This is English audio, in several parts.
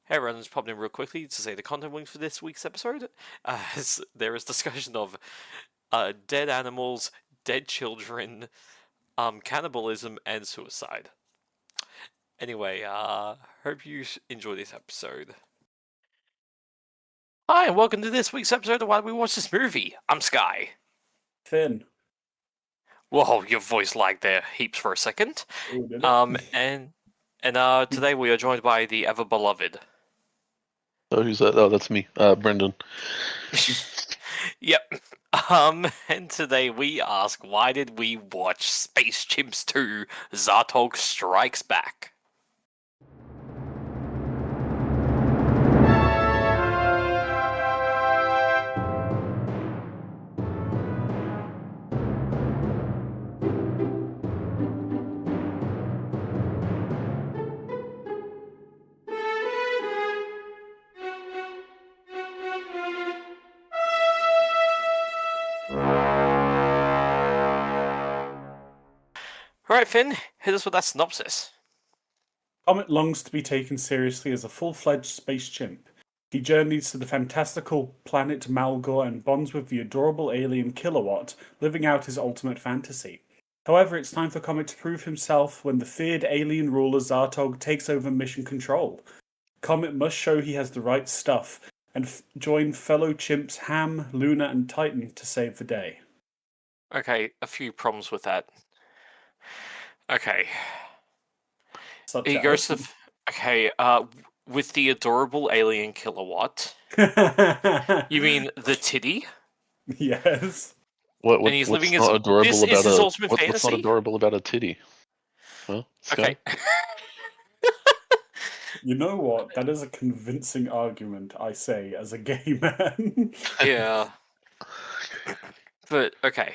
Hey everyone, just popping in real quickly to say the content warning for this week's episode. As there is discussion of dead animals, dead children, cannibalism, and suicide. Anyway, hope you enjoy this episode. Hi, and welcome to this week's episode of Why We Watch This Movie. I'm Sky. Finn. Whoa, your voice lagged there heaps for a second. Ooh, did it? And today we are joined by the ever beloved. Oh, who's that? Oh, that's me, Brenden. Yep. And today we ask, why did we watch Space Chimps 2: Zartog Strikes Back? Alright, Finn, hit us with that synopsis. Comet longs to be taken seriously as a full-fledged space chimp. He journeys to the fantastical planet Malgor and bonds with the adorable alien Kilowatt, living out his ultimate fantasy. However, it's time for Comet to prove himself when the feared alien ruler Zartog takes over mission control. Comet must show he has the right stuff and join fellow chimps Ham, Luna, and Titan to save the day. Okay, a few problems with that. Okay. Such He as- goes to... Okay, with the adorable alien Kilowatt. You mean the titty? Yes. What's he's not living his- adorable this is about his a ultimate what's not fantasy? adorable about a titty? Huh? Sky? Okay. You know what? That is a convincing argument, I say, as a gay man. Yeah. But, okay.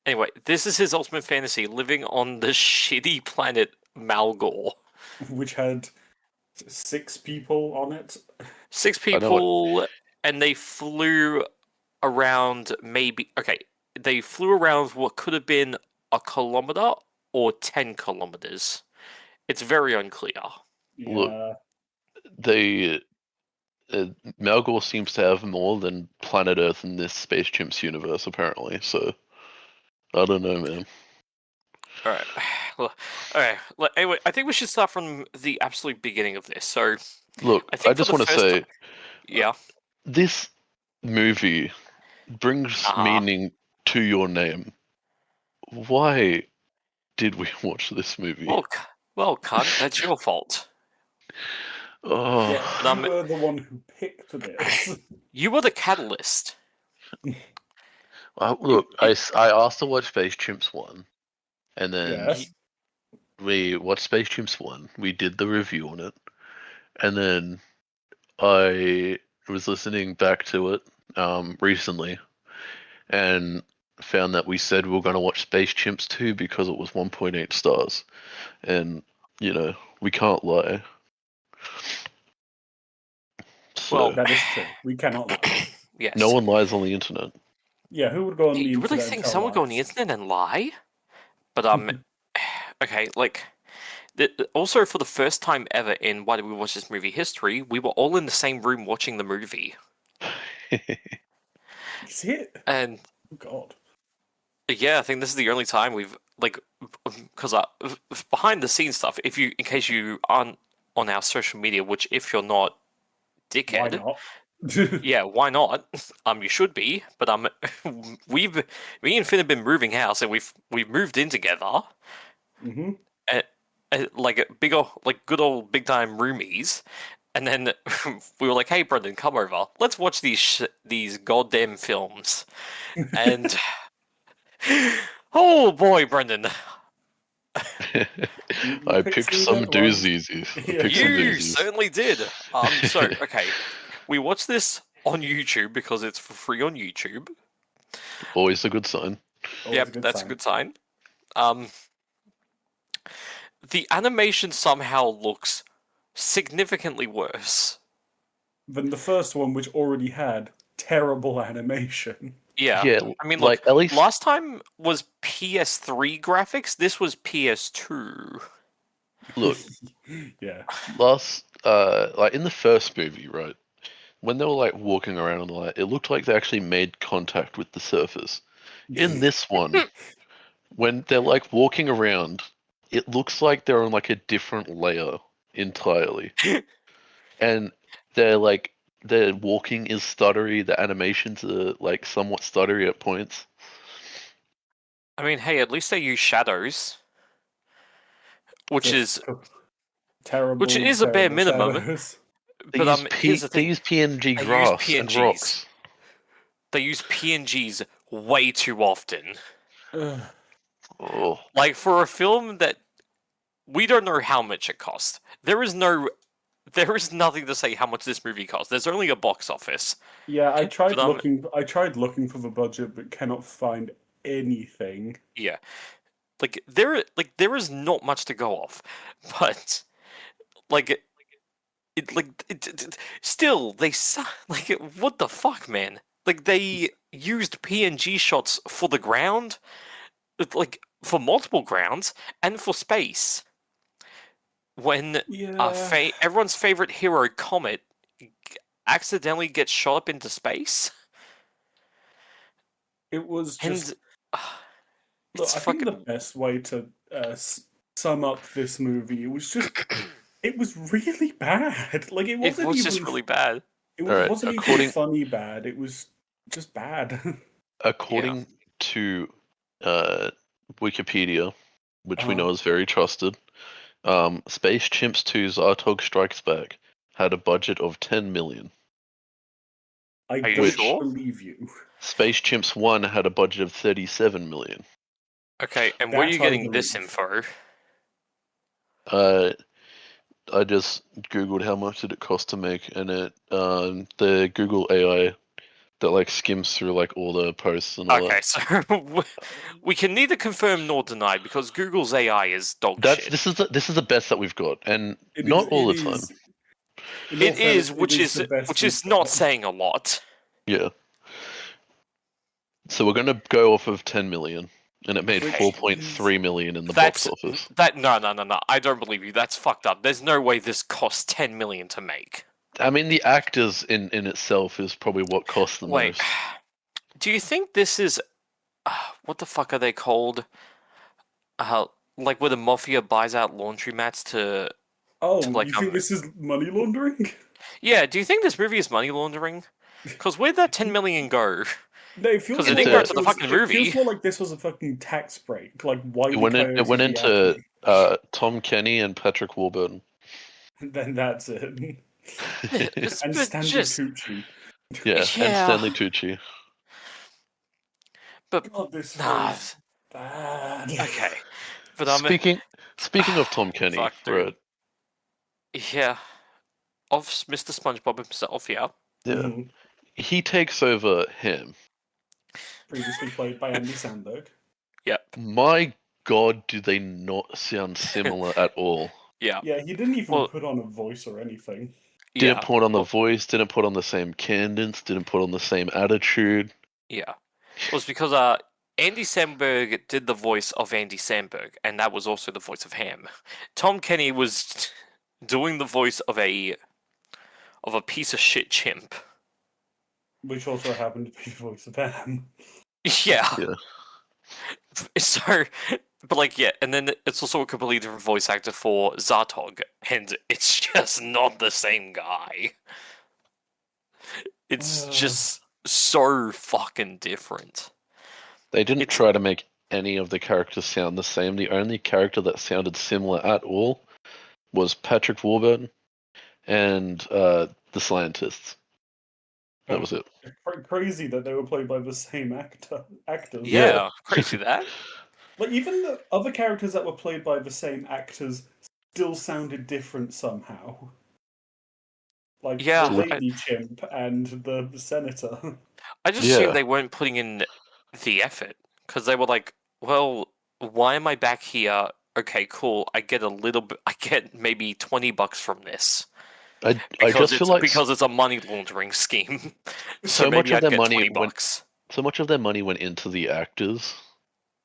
Anyway, this is his ultimate fantasy, living on the shitty planet Malgor. Which had 6 people on it. 6 I know people, and they flew around maybe... Okay, they flew around what could have been a kilometer or 10 kilometers. It's very unclear. Look. Yeah. They Malgor seems to have more than planet Earth in this Space Chimps universe, apparently. So I don't know, man. Alright. Well, okay. Anyway, I think we should start from the absolute beginning of this. So, Look, I think I just for the want to first say, yeah. this movie brings meaning to your name. Why did we watch this movie? Well, cunt, that's your fault. Oh, Yeah, you were the one who picked this. You were the catalyst. look, I asked to watch Space Chimps 1, and then Yes. we watched Space Chimps 1, we did the review on it, and then I was listening back to it recently, and found that we said we were going to watch Space Chimps 2 because it was 1.8 stars, and, you know, we can't lie. So, Well, That is true. We cannot lie. yes. no one lies on the internet. Yeah, who would go on the You internet really and think tell someone would go on the lies? internet and lie? But, okay, like... Also, for the first time ever in Why Did We Watch This Movie history, we were all in the same room watching the movie. Is it? And, Oh, God. yeah, I think this is the only time we've, like... Because behind the scenes stuff, in case you aren't on our social media, which if you're not, Why dickhead... not? Yeah, why not? You should be, but me and Finn have been moving house, and we've moved in together, Mm-hmm. like a good old big time roomies, and then we were like, "Hey, Brendan, come over. Let's watch these goddamn films." And oh boy, Brendan, I picked some doozies. you certainly did. So okay. We watched this on YouTube because it's for free on YouTube. Always a good sign. Yep, that's a good sign. The animation somehow looks significantly worse. Than the first one, which already had terrible animation. Yeah, I mean, like, look, at least last time was PS3 graphics. This was PS2. look. Yeah. Last like in the first movie, right? When they were like walking around on the light, it looked like they actually made contact with the surface. In this one, when they're like walking around, it looks like they're on like a different layer entirely. And they're like their walking is stuttery, the animations are like somewhat stuttery at points. I mean, hey, at least they use shadows, which Just is terrible, a bare terrible minimum. shadows. But here's the They thing: use PNG they use grass and PNGs. rocks. They use PNGs way too often. Ugh. Oh, Like for a film that we don't know how much it cost. There is nothing to say how much this movie cost. There's only a box office. Yeah, I tried But looking. I tried looking for the budget, but cannot find anything. yeah, there is not much to go off, but like still like what the fuck, man? Like they used PNG shots for the ground, like for multiple grounds and for space. When Yeah, everyone's favorite hero Comet accidentally gets shot up into space, it was just. and Look, it's I think the fucking best way to sum up this movie it was really bad. Like it it wasn't was just even really bad. it all right. wasn't even funny bad. It was just bad. According to Wikipedia, which we know is very trusted, Space Chimps 2 Zartog Strikes Back had a budget of 10 million. I Are you don't sure? believe you. Space Chimps 1 had a budget of 37 million. Okay, and where are you That I getting this believe. info? I just googled how much did it cost to make, and the Google AI that like skims through like all the posts and all Okay, that. so we can neither confirm nor deny because Google's AI is dog shit. This is the best that we've got, and It not is. all It the time. is. In all It fairness, is, it is the best which we've is not got. saying a lot. Yeah. So we're gonna go off of 10 million, and it made Which 4.3 million in the box office. No. I don't believe you. That's fucked up. There's no way this cost 10 million to make. I mean, the actors in itself is probably what cost the Wait, most. do you think this is what the fuck are they called? Like where the mafia buys out laundromats to Oh, like you think this is money laundering? Yeah, do you think this movie is money laundering? Because where'd that 10 million go? No, it feels Because it more didn't go like to the fucking movie. It feels more like this was a fucking tax break, like Wile It went Coyote into Miyagi. Tom Kenny and Patrick Warburton. Then that's it. It's And Stanley just Tucci. Yeah, and yeah, Stanley Tucci. God, but this nah. was bad. Okay, but Speaking of Tom Kenny, fuck, dude. right? Yeah, of Mr. SpongeBob himself. Yeah. Yeah, Mhm. he takes over him. Previously played by Andy Samberg. Yep. My God, do they not sound similar at all? Yeah. Yeah, he didn't even Well, put on a voice or anything. Didn't yeah. put on the voice, didn't put on the same cadence, didn't put on the same attitude. Yeah. It was because Andy Samberg did the voice of Andy Samberg, and that was also the voice of Ham. Tom Kenny was doing the voice of a piece of shit chimp. Which also happened to be the voice of Ham. Yeah. Yeah. So, but like, yeah, and then it's also a completely different voice actor for Zartog, and it's just not the same guy. It's just so fucking different. They didn't try to make any of the characters sound the same. The only character that sounded similar at all was Patrick Warburton and the scientists. That was it. Crazy that they were played by the same actors. Yeah, crazy that. Like even the other characters that were played by the same actors still sounded different somehow. Like Yeah, the lady chimp and the senator. I just assumed they weren't putting in the effort because they were like, well, why am I back here? Okay, cool. I get a little bit. I get maybe $20 from this. I just feel like because it's a money laundering scheme. so maybe much of I'd their get money $20. so much of their money went into the actors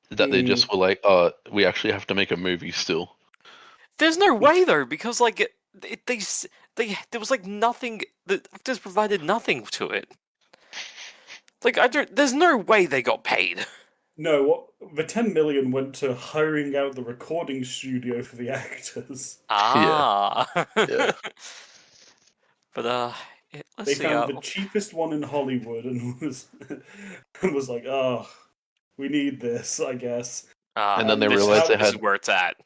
that they just were like, "Oh, we actually have to make a movie still." There's no way though, because like there was like nothing. The actors provided nothing to it. Like there's no way they got paid. No, the 10 million went to hiring out the recording studio for the actors. Ah. Yeah. But let's They see. found the cheapest one in Hollywood and was like, oh, we need this, I guess. And then they this realized is, this is where it's at.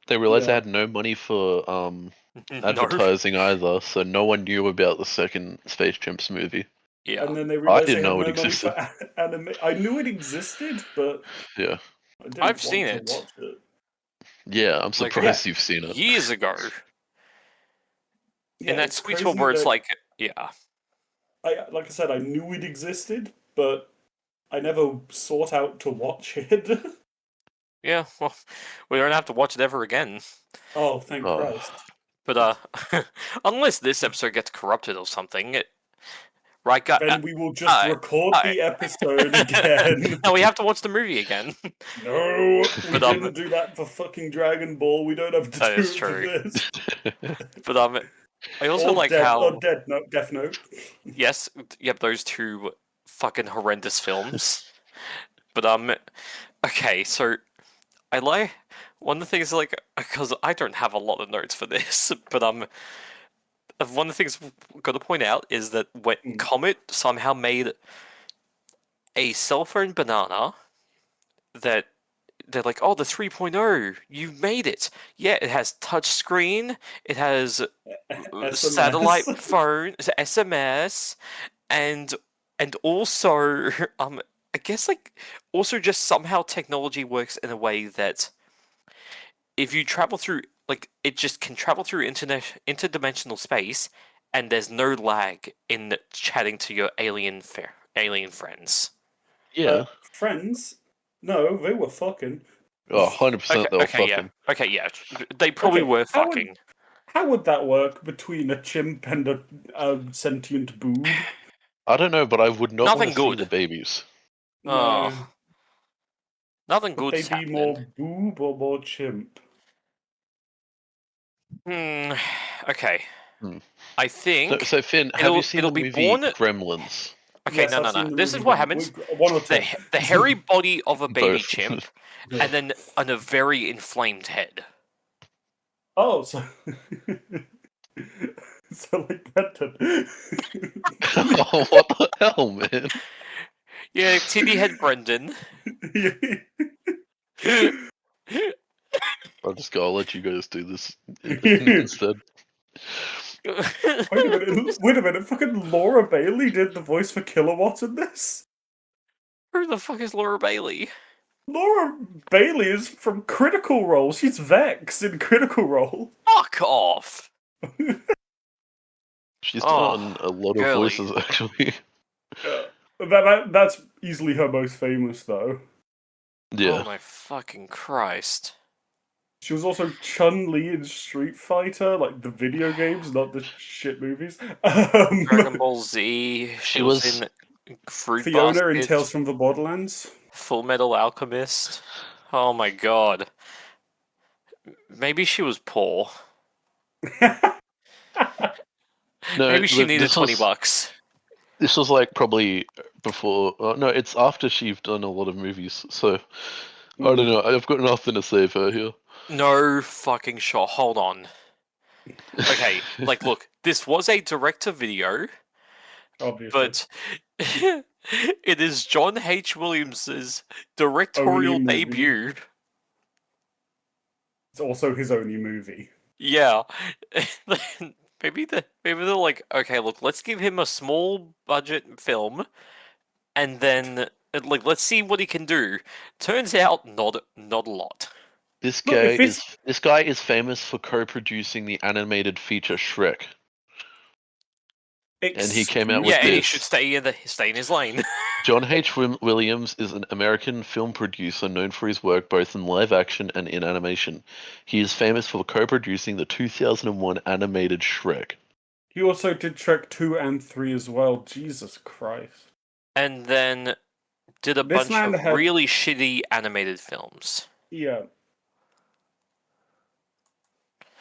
they realized they Yeah. had no money for No. advertising either, so no one knew about the second Space Chimps movie. Yeah. And then they I realized they didn't had know no it money for existed. anime. I knew it existed, but Yeah. I didn't I've want seen to it. watch it. Yeah, I'm Like, surprised you've seen it. years ago. Yeah, In that it's sweet spot crazy where it's that like, yeah. like I said, I knew it existed, but I never sought out to watch it. Yeah, well, we don't have to watch it ever again. Oh, thank Oh. Christ. But, unless this episode gets corrupted or something, right, guys? Then we will just record the episode again. Now we have to watch the movie again. No, we But, didn't do that for fucking Dragon Ball. We don't have to That do is it true. for this. But, I also Or like Death, how... or Death Note. Yes, yep, those two fucking horrendous films. But, okay, so... I like... One of the things, like... Because I don't have a lot of notes for this, but, one of the things I've got to point out is that when Comet somehow made a cell phone banana that they're like, oh, the 3.0, you made it. Yeah, it has touch screen, it has satellite phone, SMS, and also, I guess like also just somehow technology works in a way that if you travel through, like, it just can travel through interdimensional space, and there's no lag in chatting to your alien friends. Yeah. Friends? No, they were fucking. Oh, 100% they were Okay, yeah. fucking. Okay, yeah. They probably Okay, were fucking. How would that work between a chimp and a sentient boob? I don't know, but I would not Nothing want to see good. the babies. No. Oh, nothing Would they good's be happening. more boob or more chimp? Okay. Hmm. I think. So Finn, have you seen the it'll be movie born. Gremlins? Okay, Yes, no, I've no, seen no. the This is movie what one. happens. One or two. The hairy body of a baby Both. chimp, and then a very inflamed head. Oh, so so like Brenden. Oh, what the hell, man? Yeah, titty head Brenden. I'll let you guys do this instead. Wait a minute, fucking Laura Bailey did the voice for Kilowatt in this? Who the fuck is Laura Bailey? Laura Bailey is from Critical Role. She's Vex in Critical Role. Fuck off! She's Oh, done a lot of girly. voices, actually. That's easily her most famous, though. Yeah. Oh my fucking Christ. She was also Chun-Li in Street Fighter, like the video games, not the shit movies. Dragon Ball Z. She was in Fruit Fiona Basket, in Tales from the Borderlands. Full Metal Alchemist. Oh my god. Maybe she was poor. No, Maybe she look, needed $20. This was like probably before. No, it's after she's done a lot of movies. So I don't know. I've got nothing to say for her here. No fucking shot. Hold on. Okay, like, look, this was a direct-to-video, Obviously. but it is John H. Williams's directorial Only movie. debut. It's also his only movie. Yeah. Maybe they're like, okay, look, let's give him a small budget film, and then like let's see what he can do. Turns out, not a lot. This Look, guy is famous for co-producing the animated feature Shrek, and he came out with Yeah, this. and he should stay in his lane. John H. Williams is an American film producer known for his work both in live action and in animation. He is famous for co-producing the 2001 animated Shrek. He also did Shrek 2 and 3 as well. Jesus Christ. And then did a bunch of really shitty animated films. Yeah.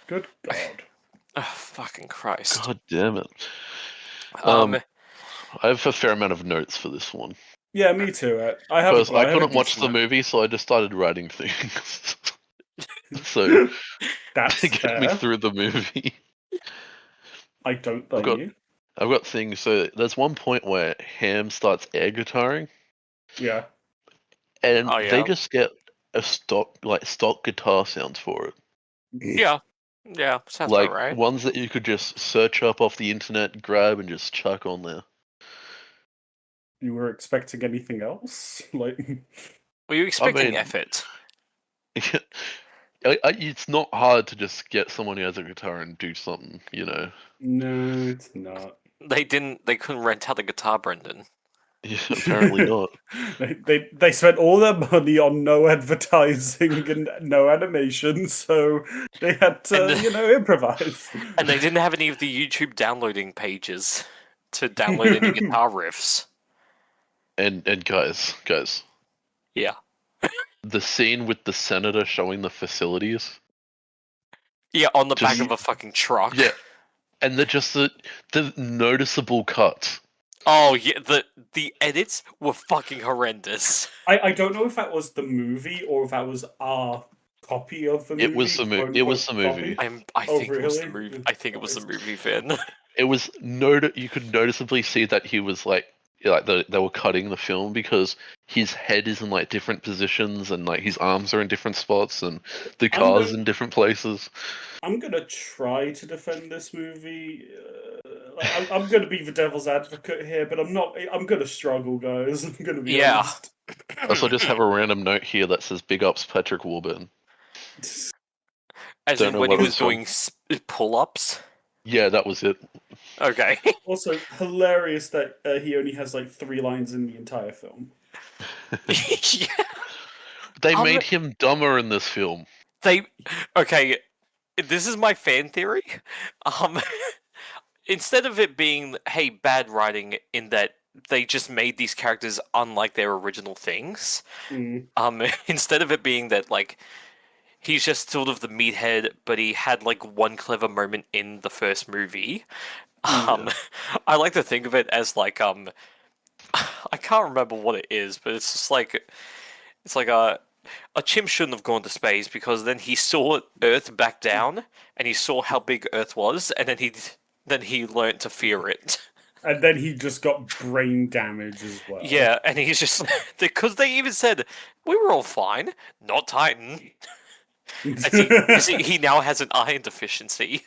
Good God. Oh, fucking Christ. God damn it. Um, I have a fair amount of notes for this one. Yeah, me too. Because I have a couldn't watch decent the amount. movie, so I just started writing things. So, That's to get me fair. through the movie. I don't blame you. I've got things. So, there's one point where Ham starts air guitaring, Yeah. and Oh, they yeah. just get a stock guitar sounds for it. Yeah. Yeah, sounds Like, about right. ones that you could just search up off the internet, grab, and just chuck on there. You were expecting anything else? Like, Were you expecting mean- effort? It's not hard to just get someone who has a guitar and do something, you know. no, it's not. They couldn't rent out the guitar, Brendan. Yeah, apparently not. They spent all their money on no advertising and no animation, so they had to, And- improvise. And they didn't have any of the YouTube downloading pages to download any guitar riffs. And guys, Yeah. the scene with the senator showing the facilities. Yeah, on the back Just- of a fucking truck. Yeah, and the noticeable cuts. Oh yeah, the edits were fucking horrendous. I don't know if that was the movie or if that was our copy of the movie. It was the movie. It was the movie. I Oh, think it was the really? movie. I think it was the movie, Finn. It was you could noticeably see that he was like they were cutting the film because his head is in like different positions and like his arms are in different spots and the car's in different places. I'm gonna try to defend this movie. I'm gonna be the devil's advocate here, but I'm not. I'm gonna struggle, guys. I'm gonna be honest. Also, I just have a random note here that says "Big ups, Patrick Warburton." As Don't in know when he what was it's from. doing pull-ups. Yeah, that was it. Okay. Also, hilarious that he only has like 3 lines in the entire film. Yeah. They made him dumber in this film. Okay. This is my fan theory. Instead of it being, hey, bad writing in that they just made these characters unlike their original things. Instead of it being that like he's just sort of the meathead, but he had like one clever moment in the first movie. I like to think of it as like I can't remember what it is, but it's just like a chimp shouldn't have gone to space because then he saw Earth back down and he saw how big Earth was, and then he learned to fear it. And then he just got brain damage as well. Yeah, and he's just because they even said we were all fine, not Titan. He now has an iron deficiency,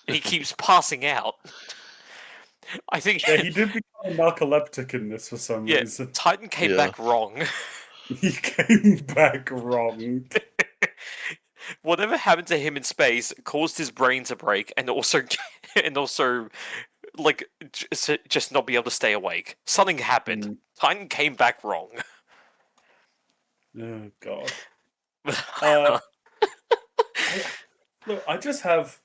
and he keeps passing out. I think Yeah, he did become a narcoleptic in this for some reason. Titan came back wrong. He came back wrong. Whatever happened to him in space caused his brain to break, and also like just not be able to stay awake. Something happened. Titan came back wrong. Oh god. Look, I just have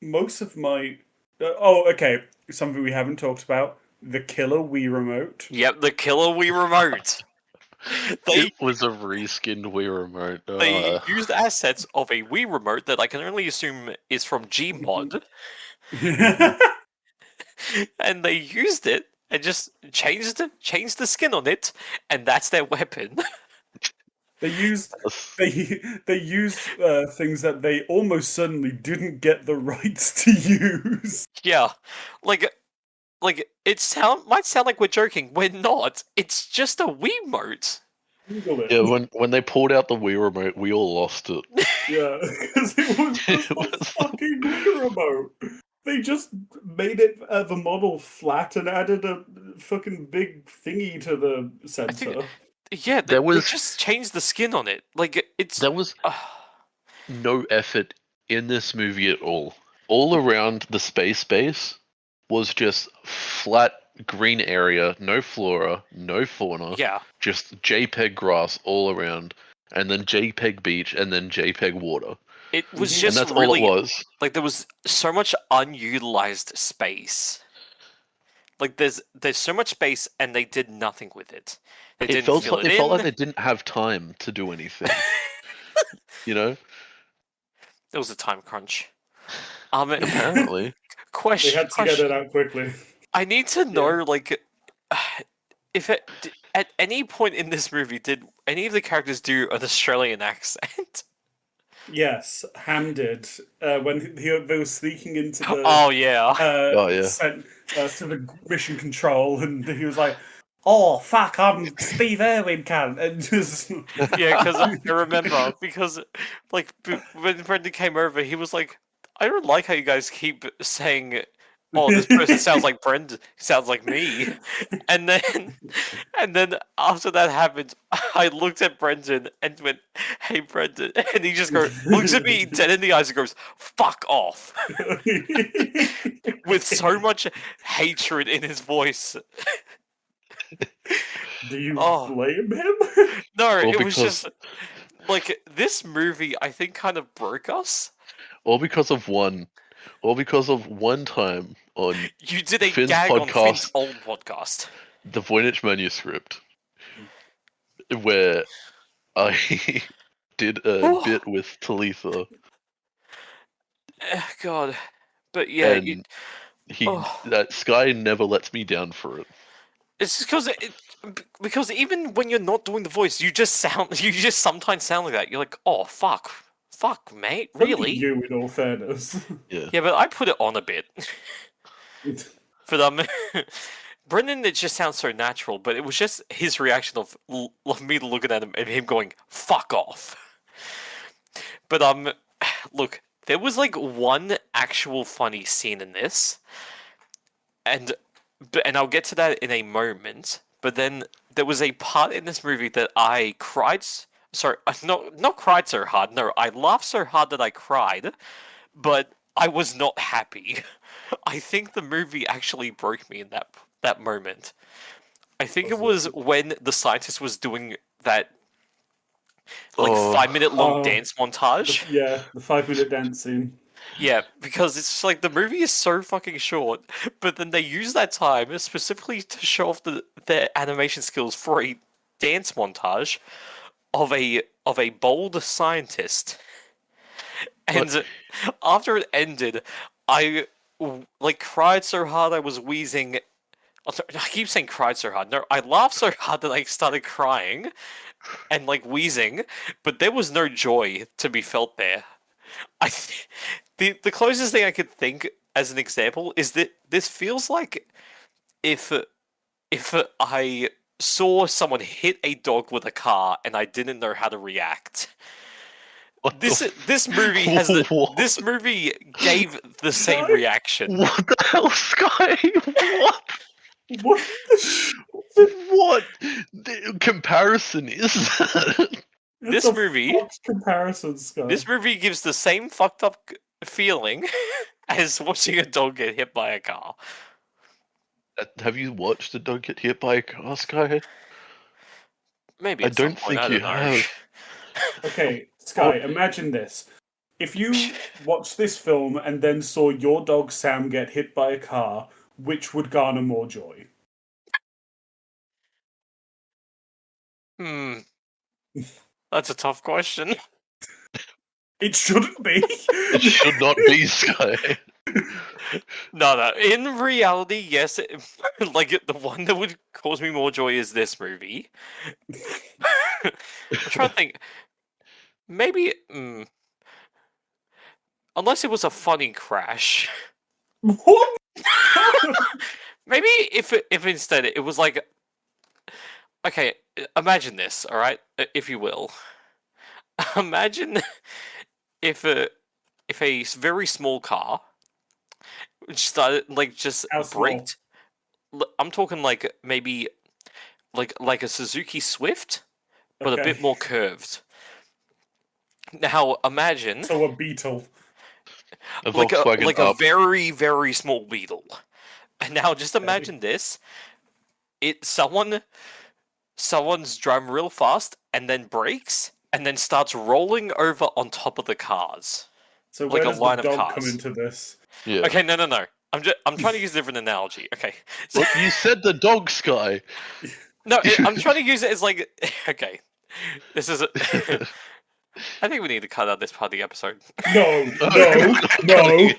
most of my. Okay. Something we haven't talked about: the killer Wii remote. Yep, the killer Wii remote. It was a reskinned Wii remote. They used assets of a Wii remote that I can only assume is from Gmod, and they used it and just changed the skin on it, and that's their weapon. They used things that they almost certainly didn't get the rights to use. Yeah, like it might sound like we're joking. We're not. It's just a Wiimote. Google it. Yeah, when they pulled out the Wii remote, we all lost it. Yeah, because it was just a fucking Wii remote. They just made it the model flat and added a fucking big thingy to the sensor. Yeah, they just changed the skin on it. Like there was no effort in this movie at all. All around the space base was just flat green area, no flora, no fauna. Yeah. Just JPEG grass all around, and then JPEG beach, and then JPEG water. It was just and that's really, all it was. Like there was so much unutilized space. Like there's so much space, and they did nothing with it. They didn't fill it in. It felt like they didn't have time to do anything. You know? It was a time crunch. Apparently. They Question. had to get it out quickly. I need to know, if at any point in this movie did any of the characters do an Australian accent? Yes, Ham did. When they were sneaking into the Oh yeah. Oh, yeah. to the mission control, and he was like, "Oh fuck, I'm Steve Irwin, can," and just Yeah, because I remember, because when Brendan came over, he was like, "I don't like how you guys keep saying, oh, this person sounds like Brendan, sounds like me," and then after that happened, I looked at Brendan and went, "Hey, Brendan," and he just looks at me dead in the eyes and goes, "Fuck off," with so much hatred in his voice. Do you Oh. blame him? No, Well, it was because- just like this movie. I think kind of broke us. All because of one time on You did a Finn's gag on podcast. Finn's old podcast. the Voynich manuscript, where I did a bit with Talitha, God, but yeah, and that Sky never lets me down for it. it's just because even when you're not doing the voice, you just sometimes sound like that. You're like, oh fuck, mate, Only really? you, in all fairness. Yeah. Yeah, but I put it on a bit. But Brendan, it just sounds so natural. But it was just his reaction of me looking at him and him going, "Fuck off." But look, there was like one actual funny scene in this, and I'll get to that in a moment. But then there was a part in this movie that I cried. Sorry, not cried so hard. No, I laughed so hard that I cried, but I was not happy. I think the movie actually broke me in that moment. I think it was when the scientist was doing that 5-minute long dance montage. Yeah, the 5-minute dance scene. Yeah, because it's like the movie is so fucking short, but then they use that time specifically to show off their animation skills for a dance montage of a bold scientist. And after it ended, I cried so hard I was wheezing. I keep saying cried so hard. No, I laughed so hard that I started crying and wheezing, but there was no joy to be felt there. The closest thing I could think as an example is that this feels like if I saw someone hit a dog with a car and I didn't know how to react. This movie has this movie gave the same reaction. What the hell, Sky? What? What? What the comparison is that? This movie comparison, Scott. This movie gives the same fucked up feeling as watching a dog get hit by a car. Have you watched a dog get hit by a car, Sky? Maybe. I don't think you have. Okay, Sky, imagine this. If you watched this film and then saw your dog Sam get hit by a car, which would garner more joy? That's a tough question. It shouldn't be. It should not be, Sky. No. In reality, yes. The one that would cause me more joy is this movie. I'm trying to think. Maybe, unless it was a funny crash. What? Maybe if instead it was like, okay, imagine this, all right, if you will. Imagine if a very small car started just braked. I'm talking maybe like a Suzuki Swift, but a bit more curved. Now imagine a Beetle, like a very, very small Beetle. And now just imagine this: someone's driving real fast and then brakes and then starts rolling over on top of the cars. So where does the dog come into this? Yeah. Okay, no. I'm trying to use a different analogy. Okay. Look, you said the dog, Sky. No, I'm trying to use it as okay. This is I think we need to cut out this part of the episode. No.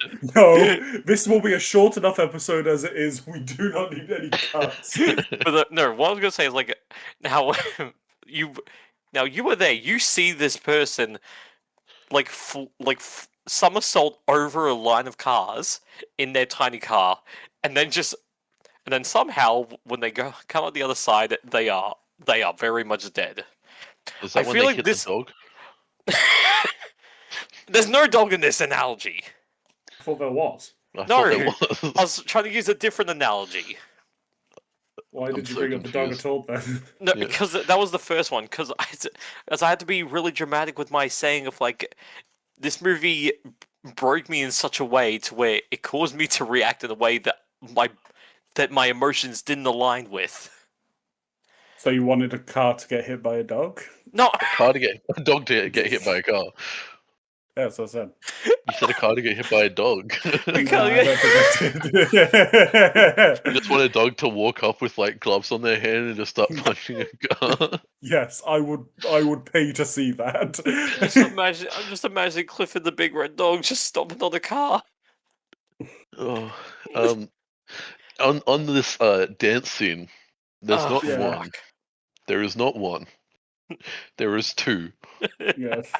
This will be a short enough episode as it is. We do not need any cuts. But no, what I was gonna say is like, now you were there. You see this person like somersault over a line of cars in their tiny car, and then somehow when they come out the other side, they are very much dead. Is that I when feel they like hit this- the dog? There's no dog in this analogy. I thought there was. I No, thought there was. I was trying to use a different analogy. Why I'm did you so bring up the dog confused. at all then? No, Yeah. because that was the first one. Because I had to be really dramatic with my saying of like, this movie broke me in such a way to where it caused me to react in a way that my emotions didn't align with. So you wanted a car to get hit by a dog? No, A dog to get hit by a car. Yeah, that's what I said. You said a car to get hit by a dog. Because- No, I don't think I You did. just want a dog to walk up with like gloves on their hand and just start punching a car. Yes, I would pay to see that. I'm just imagining Cliff and the big red dog just stomping on the car. Oh, on this dance scene, there's Oh, not yeah. one. There is not one. There is two Yes.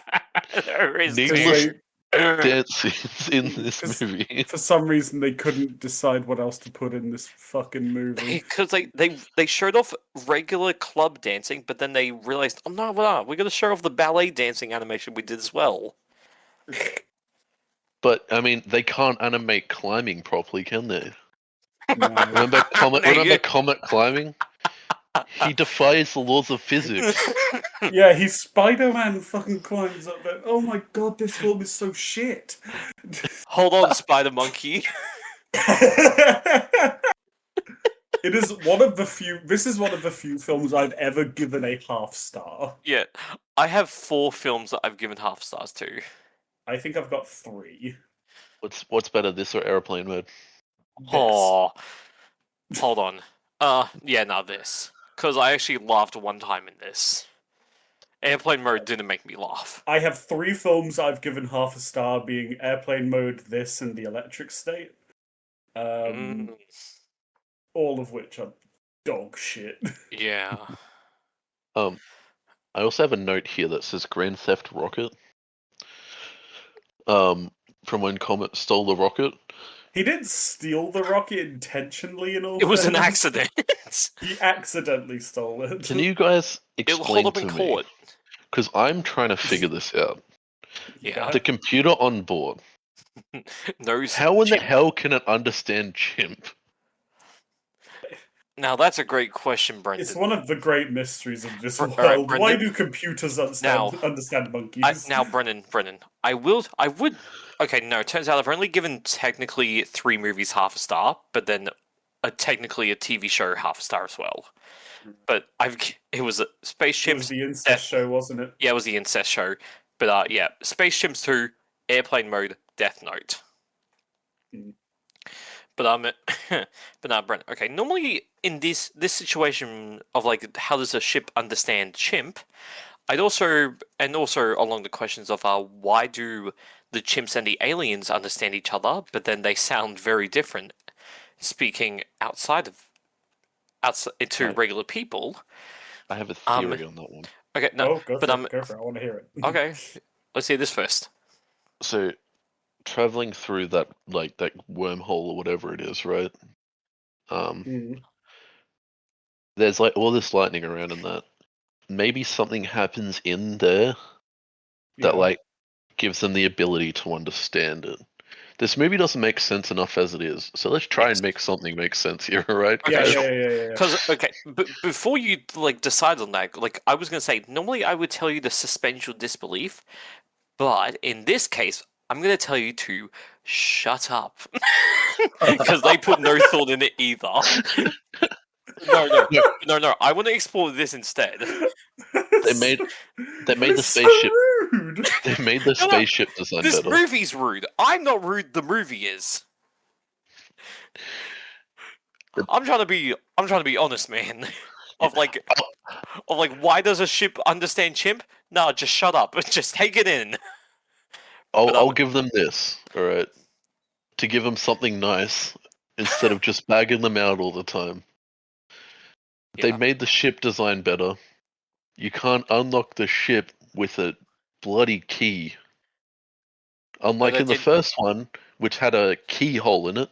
There is Needless- two. dance scenes in this Because- movie. For some reason, they couldn't decide what else to put in this fucking movie. Because they showed off regular club dancing, but then they realized, oh no, we're going to show off the ballet dancing animation we did as well. But I mean, they can't animate climbing properly, can they? No. Remember Comet? There you Remember go. Comet climbing? He defies the laws of physics. Yeah, he's Spider-Man fucking climbs up there. Oh my god, this film is so shit. Hold on, Spider Monkey. It is one of the few. This is one of the few films I've ever given a half star. Yeah, I have 4 films that I've given half stars to. I think I've got 3. What's better, this or Airplane Mode? This. Oh, hold on. Yeah, no, this. Because I actually laughed one time in this. Airplane Mode didn't make me laugh. I have 3 films I've given half a star, being Airplane Mode, this, and The Electric State. All of which are dog shit. Yeah. I also have a note here that says Grand Theft Rocket. From when Comet stole the rocket. He didn't steal the rocket intentionally in all It was an fairness. accident. He accidentally stole it. Can you guys It'll hold explain up to in me? court. Because I'm trying to figure this out. Yeah. The computer on board. Knows How in the chimp. hell can it understand chimp? Now that's a great question, It's Brendan. one of the great mysteries of this Alright, world. Why Brendan. do computers Now- understand monkeys? Now, Brendan, I would. Okay, no. It turns out I've only given technically 3 movies half a star, but then technically a TV show half a star as well. But it was Space It was Chimps. the incest show, wasn't it? Yeah, it was the incest show. But yeah, Space Chimps 2, Airplane Mode, Death Note. Mm. But Brendan. Okay, normally in this situation of like how does a ship understand chimp, I'd also along the questions of why do the chimps and the aliens understand each other, but then they sound very different speaking outside to Right. regular people. I have a theory on that one. Okay, no, Go but for it. I want to hear it. okay. Let's hear this first. So, traveling through that wormhole or whatever it is, right? Mm. There's like all this lightning around in that. Maybe something happens in there that Yeah. like gives them the ability to understand it. This movie doesn't make sense enough as it is, so let's try Yes. and make something make sense here, right? Okay, Yeah, sure. yeah. Because but before you like decide on that, like I was gonna say, normally I would tell you to suspend your disbelief, but in this case, I'm gonna tell you to shut up because they put no thought in it either. No. I want to explore this instead. They made the It's so spaceship. rude. They made the No, spaceship design This better. movie's rude. I'm not rude. The movie is. I'm trying to be honest, man. Of like, why does a ship understand chimp? No, just shut up. Just take it in. But, I'll give them this, alright? To give them something nice instead of just bagging them out all the time. They Yeah. made the ship design better. You can't unlock the ship with a bloody key. Unlike they in the did- first one, which had a keyhole in it,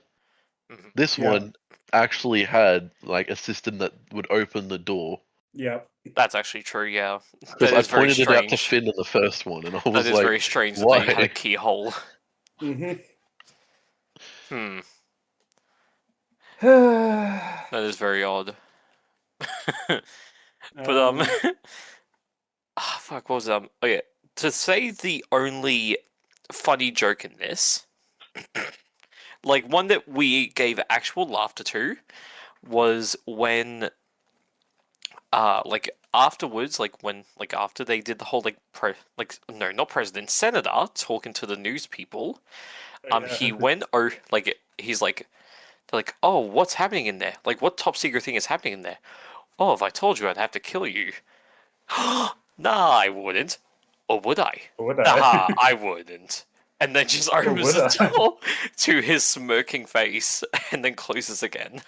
Mhm. this Yeah. one actually had like a system that would open the door. Yeah. That's actually true, yeah. Because That I is very pointed it out to strange. Finn in the first one, and I That was is like, very strange that why? they had a keyhole. Hmm. Hmm. um, That is very odd. But fuck, what was oh yeah. To say the only funny joke in this, like one that we gave actual laughter to, was when like afterwards, like when like after they did the whole no, not president, senator talking to the news people, he went like he's like they're like, oh, what's happening in there? Like, what top secret thing is happening in there? Oh, if I told you, I'd have to kill you. Nah, I wouldn't. Or would I? Would Nah, I? I wouldn't. And then just opens would the I? door to his smirking face and then closes again.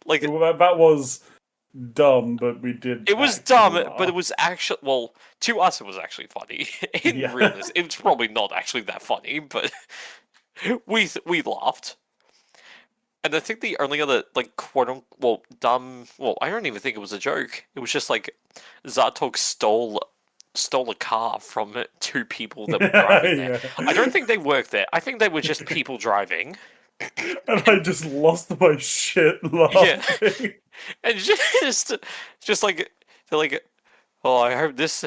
Like, Well, that was dumb, but we did. it was actually dumb, but it laugh. was actually, well, to us, it was actually funny. In Yeah. realness, it's probably not actually that funny, but we laughed. And I think the only other, like, dumb, well, I don't even think it was a joke. It was just like Zartog stole a car from two people that were driving there. Yeah. I don't think they worked there. I think they were just people driving. And I just lost my shit laughing. And just like they're like, oh, I heard this.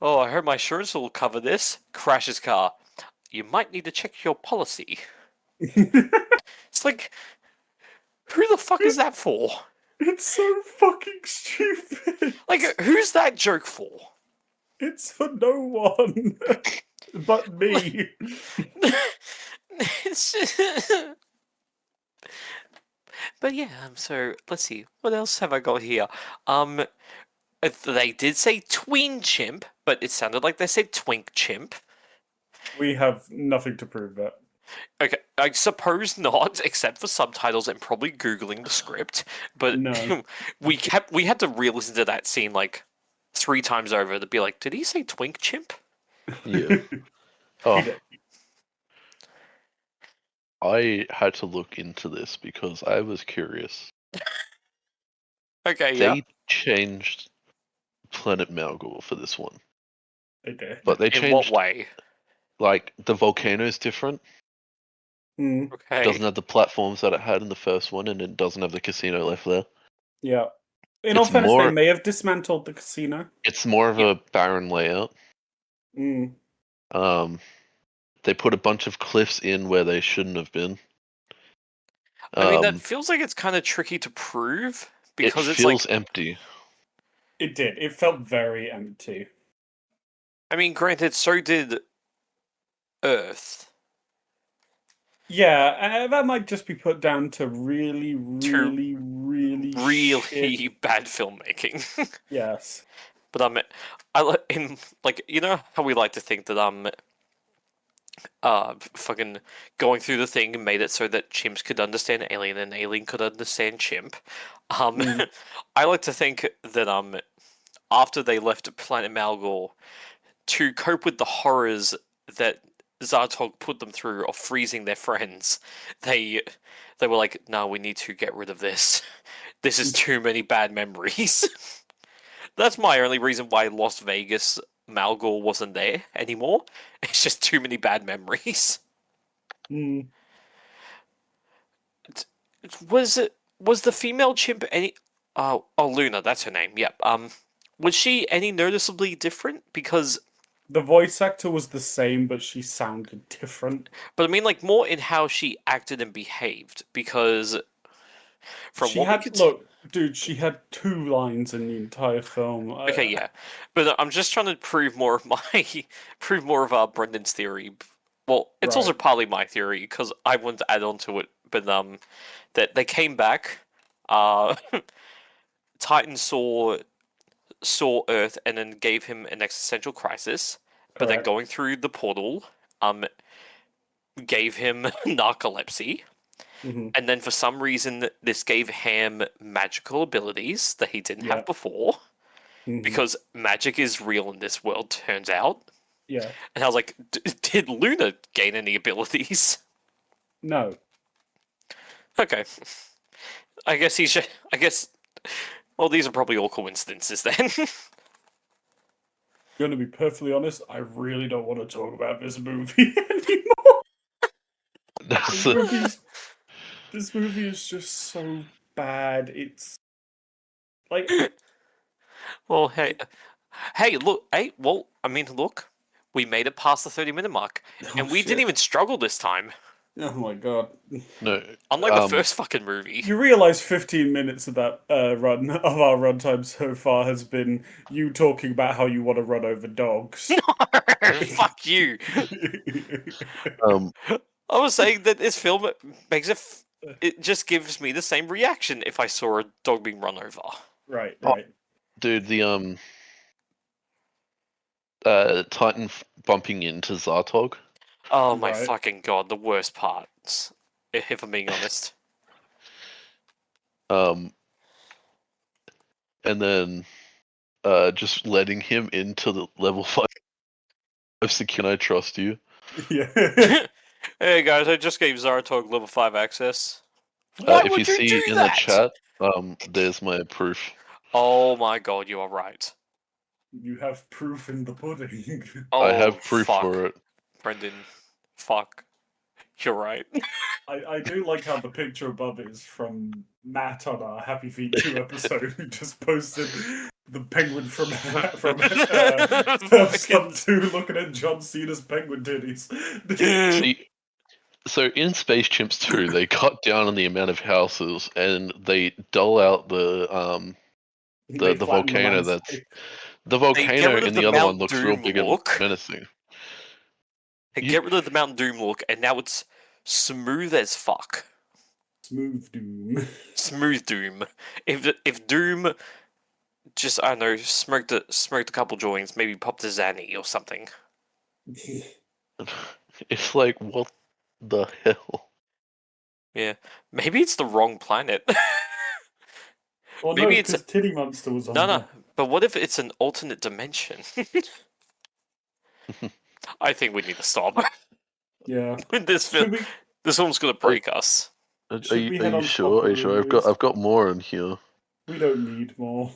Oh, I heard my insurance will cover this. Crashes car. You might need to check your policy. It's like, who the fuck is that for? It's so fucking stupid. Like, who's that joke for? It's for no one but me. It's but yeah, so let's see. What else have I got here? They did say tween chimp, but it sounded like they said twink chimp. We have nothing to prove that. Okay, I suppose not, except for subtitles and probably googling the script. But No. we had to re-listen to that scene like 3 times over to be like, did he say twink chimp? Yeah. Oh, did. I had to look into this because I was curious. Okay, yeah. They changed Planet Malgor for this one, They did. but they In changed what way? like the volcano's different. Mm, Okay. It doesn't have the platforms that it had in the first one, and it doesn't have the casino left there. yeah. In all It's fairness, more- they may have dismantled the casino. It's more of a barren layout. Mm. They put a bunch of cliffs in where they shouldn't have been. I mean, that feels like it's kind of tricky to prove because it it's feels like, empty. It did. It felt very empty. I mean, granted, so did Earth. Yeah, that might just be put down to really shit. Bad filmmaking. Yes. But in like, you know how we like to think that fucking going through the thing made it so that chimps could understand alien and alien could understand chimp. I like to think that after they left Planet Malgor, to cope with the horrors that Zartog put them through of freezing their friends, they were like, no, we need to get rid of this. This is too many bad memories. That's my only reason why Las Vegas Malgor wasn't there anymore. It's just too many bad memories. Mm. Was the female chimp any? Oh, Luna, that's her name. Yep. Was she any noticeably different? Because The voice actor was the same, but she sounded different. But I mean, like, more in how she acted and behaved, because from She what had we could look, dude. She had 2 lines in the entire film. okay, yeah, but I'm just trying to prove more of Brendan's theory. Well, it's also Right. partly my theory because I wanted to add on to it, but that they came back. Titan saw saw Earth and then gave him an existential crisis, but then Correct. going through the portal gave him narcolepsy, Mhm. and then for some reason this gave Ham magical abilities that he didn't Yeah. have before, Mhm. because magic is real in this world, turns out. Yeah. And I was like, did Luna gain any abilities? No. Okay. I guess. Well, these are probably all coincidences then. Going to be perfectly honest, I really don't want to talk about this movie anymore. That's This movie is just so bad. It's like Well, look, look, we made it past the 30-minute mark, and we didn't even struggle this time. Oh my god! no. Unlike the first fucking movie. You realise 15 minutes of that run of our runtime so far has been you talking about how you want to run over dogs. Fuck you. I was saying that this film makes it just gives me the same reaction if I saw a dog being run over. Right. Dude, the Titan bumping into Zartog. Oh my Right. fucking god, the worst parts, if I'm being honest. And then just letting him into the level 5. So can I trust you? Yeah. Hey guys, I just gave Zartog level 5 access. Why If would you you see do in that? the chat, there's my proof. Oh my god, you are right. You have proof in the pudding. Oh, I have proof fuck. for it. Brenden, fuck. You're right. I do like how the picture above is from Matt on our Happy Feet 2 episode, who just posted the penguin from Surf's Up 2 looking at John Cena's penguin titties. See, so in Space Chimps 2, they cut down on the amount of houses and they dull out the They flatten volcano. landscape. That's the volcano rid of in the the other Mount one looks Doom real big look. and menacing. They get rid of the Mount Doom look, and now it's smooth as fuck. Smooth Doom. Smooth Doom. If Doom just, I don't know, smoked a couple joints, maybe popped a Zanny or something. It's like, what the hell? Yeah, maybe it's the wrong planet. Well, Maybe no, it's because Titty Monster was on No, there. but what if it's an alternate dimension? I think we need to stop. Yeah. This film's gonna break us. Are Should we head you on sure? Are you sure? popular I've got more in here. We don't need more.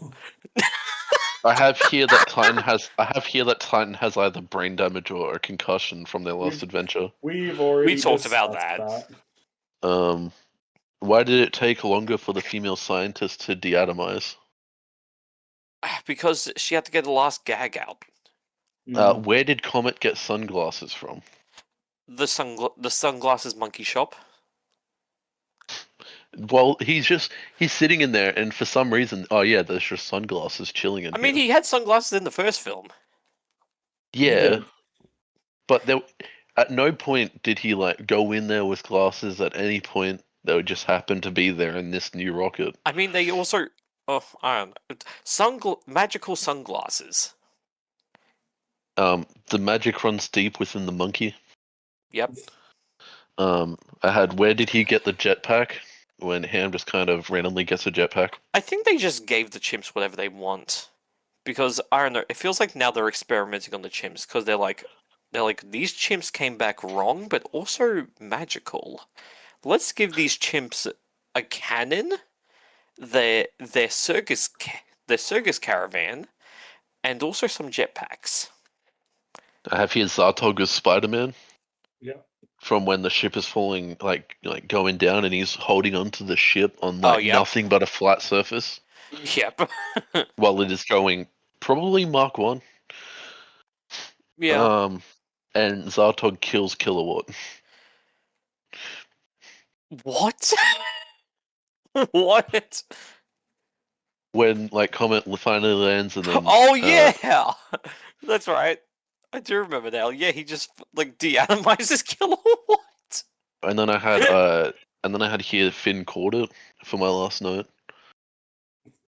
I have here that Titan has either brain damage or a concussion from their last adventure. We've already talked about discussed that. Why did it take longer for the female scientist to deatomize? Because she had to get the last gag out. Where did Comet get sunglasses from? The sunglasses monkey shop. Well, he's sitting in there, and for some reason, oh yeah, there's just sunglasses chilling in I mean, here. he had sunglasses in the first film. Yeah, but at no point did he like go in there with glasses. At any point, they would just happen to be there in this new rocket. I mean, they also, I don't know, magical sunglasses. The magic runs deep within the monkey. Yep. I had, where did he get the jetpack? When Ham just kind of randomly gets a jetpack. I think they just gave the chimps whatever they want, because I don't know. It feels like now they're experimenting on the chimps because they're like these chimps came back wrong, but also magical. Let's give these chimps a cannon, their circus caravan, and also some jetpacks. I have here Zartog as Spider-Man. Yeah. From when the ship is falling, like going down, and he's holding onto the ship on yep. nothing but a flat surface. Yep. While it is going probably Mark 1. Yeah. And Zartog kills Kilowatt. What? What? When Comet finally lands and then Oh yeah, that's right. I do remember now. Yeah, he just deatomizes Kilowatt. And then I had here Finn called it for my last note.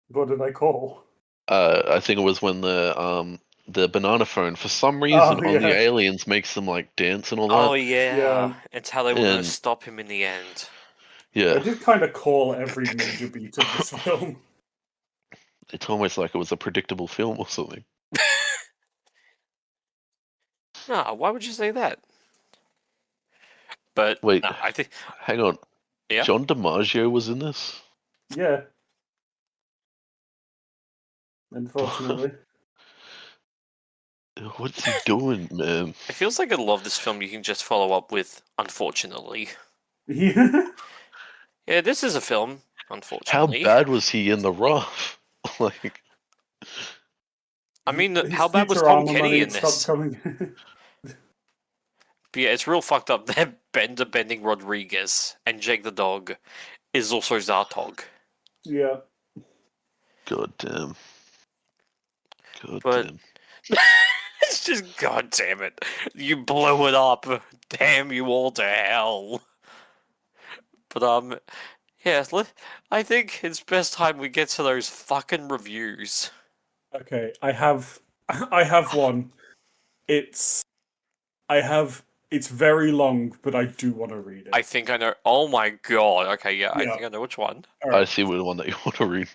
What did I call? I think it was when the banana phone, for some reason, on the yeah. aliens makes them like dance and all Oh that. yeah, it's how they were gonna And stop him in the end. I yeah, did kind of call every major beat of this film. it's almost like it was a predictable film or something. No, why would you say that? But Wait, no, I think hang on. yeah. John DiMaggio was in this? Yeah, unfortunately. What's he doing, man? It feels like I love this film. You can just follow up with unfortunately. Yeah. Yeah, this is a film. How Unfortunately, bad was he in the rough? Like, I mean, His how bad was future Tom armor Kenny money in had stopped this? coming. But yeah, it's real fucked up that Bender Bending Rodriguez and Jake the dog is also Zartog. Yeah. god damn. God But damn. it's just, god damn it, you blew it up. Damn you all to hell. But yeah, I think it's best time we get to those fucking reviews. Okay, I have one. It's I have it's very long, but I do want to read I it. think I know. Oh my god. Okay, yeah, I Yeah. think I know which one. All I right. see the one that you want to read.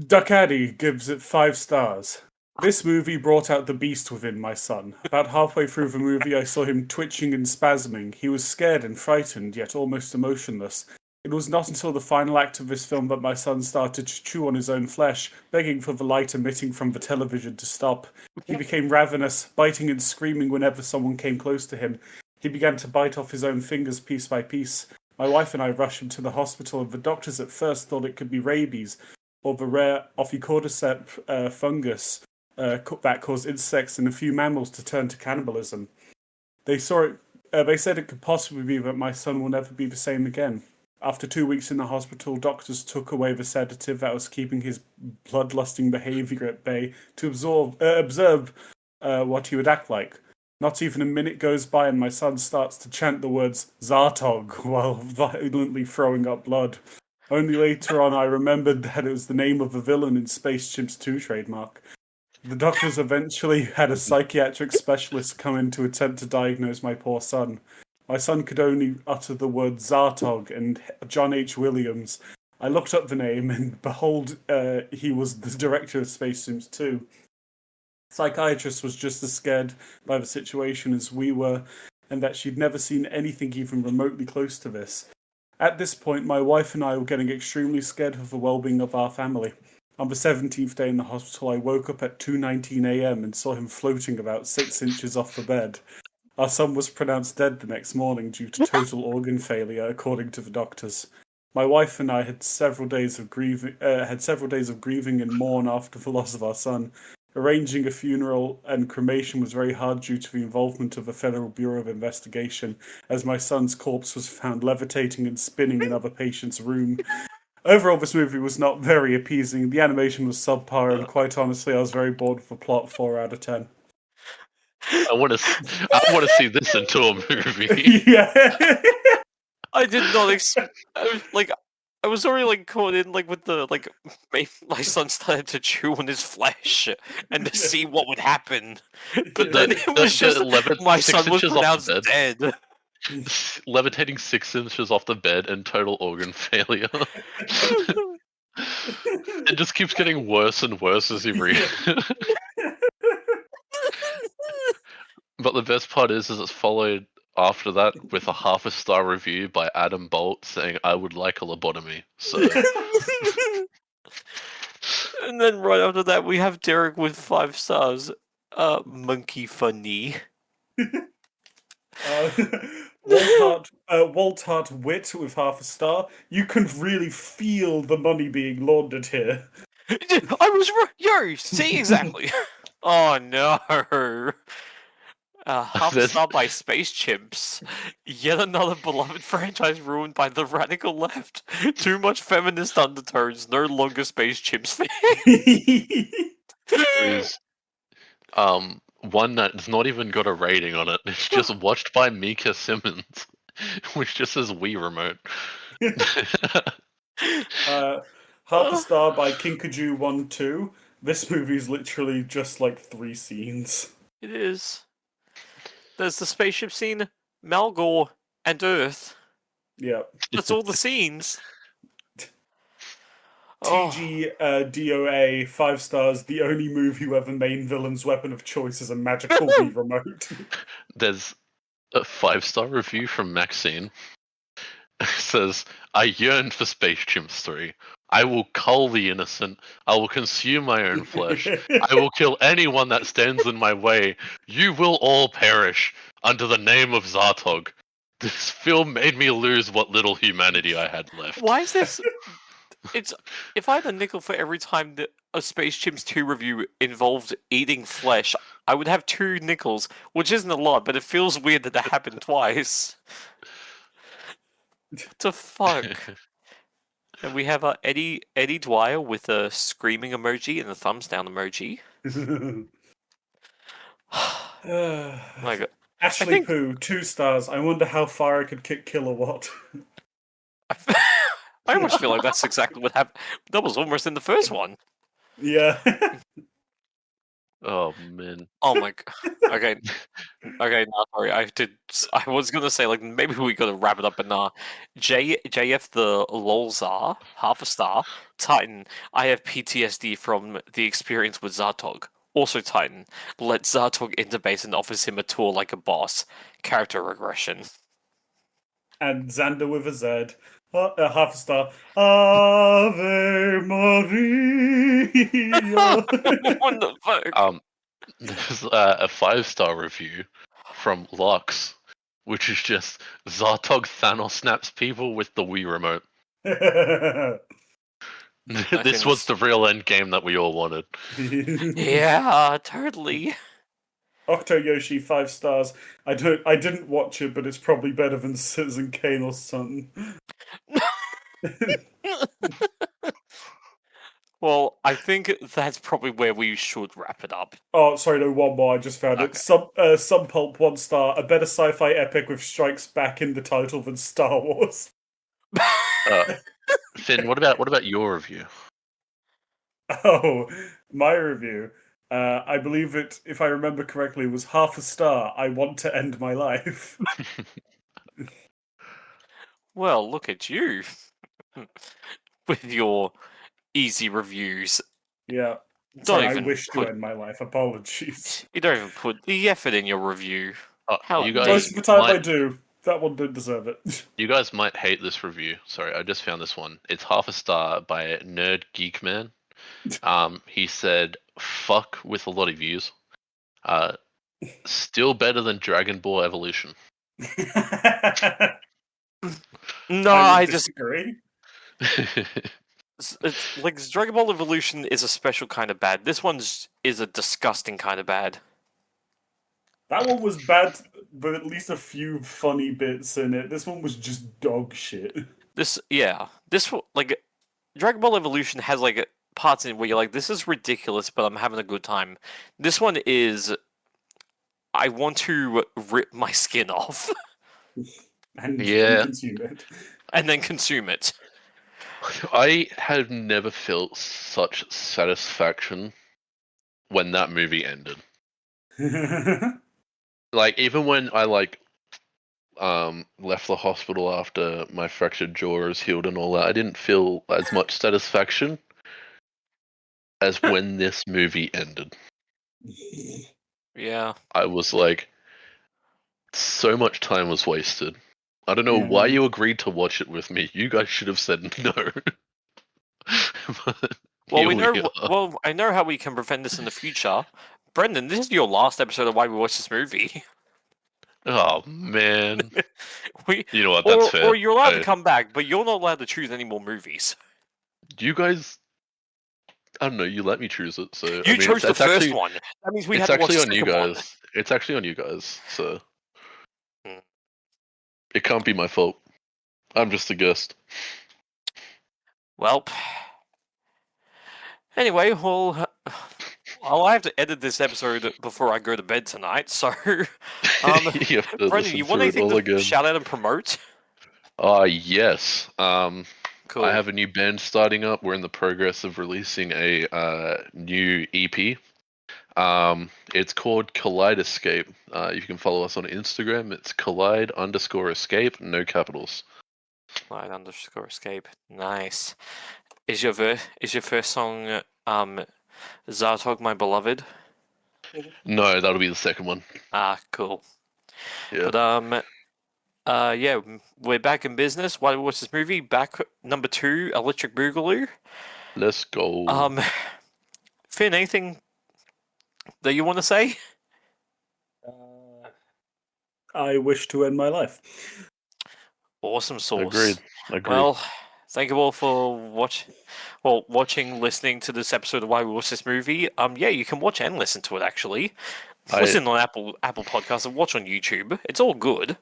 Duck Addy gives it 5 stars. This movie brought out the beast within my son. About halfway through the movie, I saw him twitching and spasming. He was scared and frightened, yet almost emotionless. It was not until the final act of this film that my son started to chew on his own flesh, begging for the light emitting from the television to stop. He became ravenous, biting and screaming whenever someone came close to him. He began to bite off his own fingers piece by piece. My wife and I rushed him to the hospital, and the doctors at first thought it could be rabies, or the rare Ophicordyceps fungus that caused insects and a few mammals to turn to cannibalism. They saw it. They said it could possibly be that my son will never be the same again. After 2 weeks in the hospital, doctors took away the sedative that was keeping his bloodlusting behavior at bay to observe what he would act like. Not even a minute goes by, and my son starts to chant the words Zartog while violently throwing up blood. Only later on I remembered that it was the name of a villain in Space Chimps 2 trademark. The doctors eventually had a psychiatric specialist come in to attempt to diagnose my poor son. My son could only utter the word Zartog and John H. Williams. I looked up the name, and behold, he was the director of Space Chimps 2. Psychiatrist was just as scared by the situation as we were, and that she'd never seen anything even remotely close to this. At this point, my wife and I were getting extremely scared of the well-being of our family. On the 17th day in the hospital, I woke up at 2:19 a.m. and saw him floating about 6 inches off the bed. Our son was pronounced dead the next morning due to total organ failure, according to the doctors. My wife and I had several days of grieving and mourn after the loss of our son. Arranging a funeral and cremation was very hard due to the involvement of the Federal Bureau of Investigation, as my son's corpse was found levitating and spinning in other patients' room. Overall, this movie was not very appeasing. The animation was subpar, and quite honestly, I was very bored with the plot. 4 out of 10. I want to see this into a movie. Yeah. I did not like. I was already like caught in like with the like my son started to chew on his flesh and to see what would happen, but then it was just my son was 6 inches off pronounced the bed, dead. levitating 6 inches off the bed and total organ failure. It just keeps getting worse and worse as you read. But the best part is it's followed after that with a half-a-star review by Adam Bolt saying, "I would like a lobotomy." So And then right after that, we have Derek with 5 stars. Monkey funny. Waltart Wit with half a star. You can really feel the money being laundered here. I was yo. See exactly. Oh no. Half a There's- star by Space Chimps. Yet another beloved franchise ruined by the radical left. Too much feminist undertones. No longer Space Chimps is one that's not even got a rating on it. It's just watched by Mika Simmons, which just says Wii remote. Half a Star by Kinkajou 1-2. This movie is literally just like 3 scenes. It is. There's the spaceship scene, Malgor, and Earth. Yep. That's all the scenes. Oh. TG DOA 5 stars. The only movie where the main villain's weapon of choice is a magical Wii remote. There's a 5-star review from Maxine. It says, "I yearn for Space Chimps 3. I will cull the innocent. I will consume my own flesh. I will kill anyone that stands in my way. You will all perish under the name of Zartog. This film made me lose what little humanity I had left." Why is this? It's if I had a nickel for every time that a Space Chimps 2 review involved eating flesh, I would have 2 nickels, which isn't a lot, but it feels weird that happened twice. What the fuck? And we have Eddie Dwyer with a screaming emoji and a thumbs down emoji. My God. Ashley Poo, 2 stars. I wonder how far I could kick Kilowatt. I almost feel like that's exactly what happened. That was almost in the first one. Yeah. Oh man. Oh my god. Okay. No, sorry. I was gonna say like maybe we gotta wrap it up, but nah. JF the Lolzar, half a star. Titan. I have PTSD from the experience with Zartog. Also Titan. Let Zartog into base and offers him a tour like a boss. Character regression. And Xander with a Z. Half a star. Ave Maria. What the fuck? There's a 5-star review from Lux, which is just Zartog Thanos snaps people with the Wii remote. This was the real end game that we all wanted. Yeah, totally. Octo Yoshi, 5 stars. I didn't watch it, but it's probably better than Citizen Kane or something. Well, I think that's probably where we should wrap it up. Oh, sorry, no, one more. I just found it. Subpulp, 1 star. A better sci-fi epic with Strikes Back in the title than Star Wars. Finn, what about your review? Oh, my review. I believe it, if I remember correctly, was half a star. I want to end my life. Well, look at you. With your easy reviews. Yeah. Don't Sorry, even I wish to end my life. Apologies. You don't even put the effort in your review. How you Most guys of the time might, I do. That one didn't deserve it. You guys might hate this review. Sorry, I just found this one. It's half a star by Nerd Geek Man. He said, "Fuck," with a lot of views. Still better than Dragon Ball Evolution. No, I I disagree. it's like Dragon Ball Evolution is a special kind of bad. This is a disgusting kind of bad. That one was bad, but at least a few funny bits in it. This one was just dog shit. Like Dragon Ball Evolution has like parts in it where you're like, this is ridiculous, but I'm having a good time. This one is, I want to rip my skin off. And consume it. And then consume it. I have never felt such satisfaction when that movie ended. Like, even when I left the hospital after my fractured jaw was healed and all that, I didn't feel as much satisfaction as when this movie ended. Yeah. I was like, so much time was wasted. I don't know why you agreed to watch it with me. You guys should have said no. Well, I know how we can prevent this in the future. Brenden, this is your last episode of Why We Watch This Movie. Oh, man. You know what, or, that's fair. Or you're allowed to come back, but you're not allowed to choose any more movies. You guys... I don't know, you let me choose it, so... You chose the first one. That means we had to watch the second one. It's actually on you guys, so... It can't be my fault. I'm just a guest. Well... Anyway, well... I have to edit this episode before I go to bed tonight, so... Brenden, you want anything to shout out and promote? Yes. Cool. I have a new band starting up. We're in the progress of releasing a new EP. It's called Kaleidescape. You can follow us on Instagram. It's Collide_escape, no capitals. Collide_escape. Nice. Is your first song Zartog, My Beloved? No, that'll be the second one. Ah, cool. Yeah. But yeah, we're back in business. Why watch this movie? Back number 2, Electric Boogaloo. Let's go. Finn, anything that you want to say? I wish to end my life. Awesome sauce. Agreed. Well, thank you all for watching, listening to this episode of Why We Watch This Movie. Yeah, you can watch and listen to it actually. Listen on Apple Podcasts and watch on YouTube. It's all good.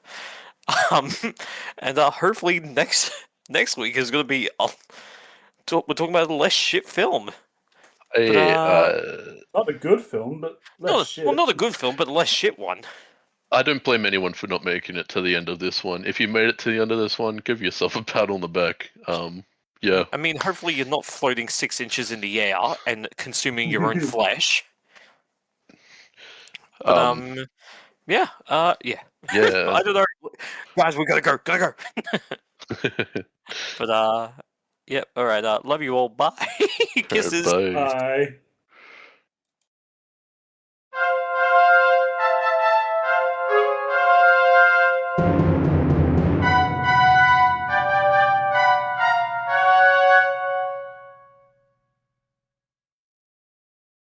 And hopefully next week is going to be we're talking about a less shit film. Not a good film, but less shit. Well, not a good film, but a less shit one. I don't blame anyone for not making it to the end of this one. If you made it to the end of this one, give yourself a pat on the back. Yeah. I mean, hopefully you're not floating 6 inches in the air and consuming your own flesh. But, yeah. Yeah. I don't know. Guys, we gotta go. But, yep, alright, love you all, bye. Kisses. Bye. Bye.